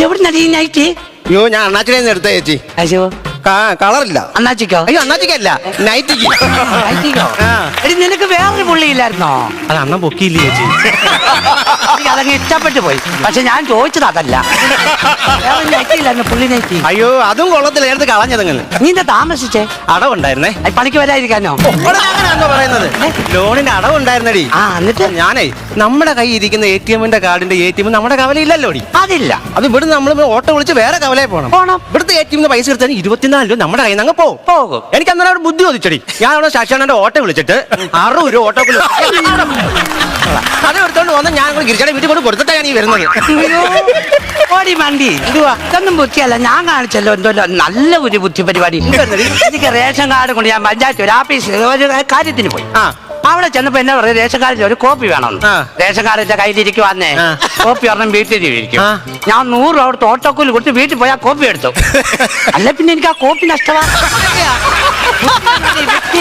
എവിടെ നടി നൈറ്റ്? അയ്യോ ഞാൻ അണ്ണാച്ചിനെ എടുത്ത ചേച്ചി. അയ്യോ കളറില്ല. അണ്ണാച്ചിക്കോ? അയ്യോ അണ്ണാച്ചിക്കല്ല, നൈറ്റിക്ക്. എടി നിനക്ക് വേറൊരു പുള്ളിയില്ലായിരുന്നോ? അത് അണ്ണൻ പൊക്കിയില്ലേ ചേച്ചി? എനിക്ക് അതങ്ങ് ഇഷ്ടപ്പെട്ടു പോയി. പക്ഷെ ഞാൻ ചോദിച്ചത് അതല്ല. വേറെ നൈറ്റിയില്ലായിരുന്നു, പുള്ളി നൈറ്റി. അയ്യോ അതും കൊള്ളത്തില്ല, എടുത്ത് കളഞ്ഞതങ്ങനെ. നീ എന്താ താമസിച്ചേ? അടവുണ്ടായിരുന്നേ. പണിക്ക് വരാതിരിക്കാനോ? അങ്ങനെയാണോ പറയുന്നത്? ലോണിന് അടവുണ്ടായിരുന്നടി. എന്നിട്ട് ഞാനേ നമ്മുടെ കൈ ഇരിക്കുന്ന ATM-ന്റെ കാർഡിന്റെ ATM നമ്മുടെ കവലയില്ലല്ലോ. അതില്ല. അത് ഇവിടെ നമ്മൾ ഓട്ടോ വിളിച്ച് വേറെ കവലയിൽ പോകണം. ഇവിടുത്തെ ATM-ന്ന് പൈസ എടുത്താൽ 24 രൂപ നമ്മുടെ കയ്യിൽ നിന്ന് പോകും. എനിക്ക് അന്നേരം അവിടെ ബുദ്ധി ചോദിച്ചടി. ഞാൻ അവിടെ ശശാനന്റെ ഓട്ടോ വിളിച്ചിട്ട് 60 രൂപ ഓട്ടോ അത് എടുത്തോണ്ട് വന്ന് ഞാൻ ഗിരിജയുടെ വീട്ടിൽ കൊണ്ട് കൊടുത്തിട്ടാണ് ഞാൻ ഈ വരുന്നത്. ഓടി മണ്ടി ഇതൊന്നും ബുദ്ധിയല്ല, ഞാൻ കാണിച്ചല്ലോ എന്തോ നല്ല ഒരു ബുദ്ധി പരിപാടി. എനിക്ക് റേഷൻ കാർഡ് കൊണ്ട് ഞാൻ പഞ്ചായത്ത് ഒരു ആഫീസിൽ ഒരു കാര്യത്തിന് പോയി. അവിടെ ചെന്നപ്പോ എന്നാ പറയാ, റേഷൻ കാർഡിൽ ഒരു കോപ്പി വേണമെന്ന്. റേഷൻ കാർഡ് എന്റെ കയ്യിലിരിക്കുവാന്നേ, കോപ്പി ഒരെണ്ണം വീട്ടിലിരിക്കും. ഞാൻ 100 രൂപ അവിടുത്തെ ഓട്ടോക്കൂലി കൊടുത്ത് വീട്ടിൽ പോയി ആ കോപ്പി എടുത്തു. അല്ല പിന്നെ എനിക്ക് ആ കോപ്പി നഷ്ടമാണ്.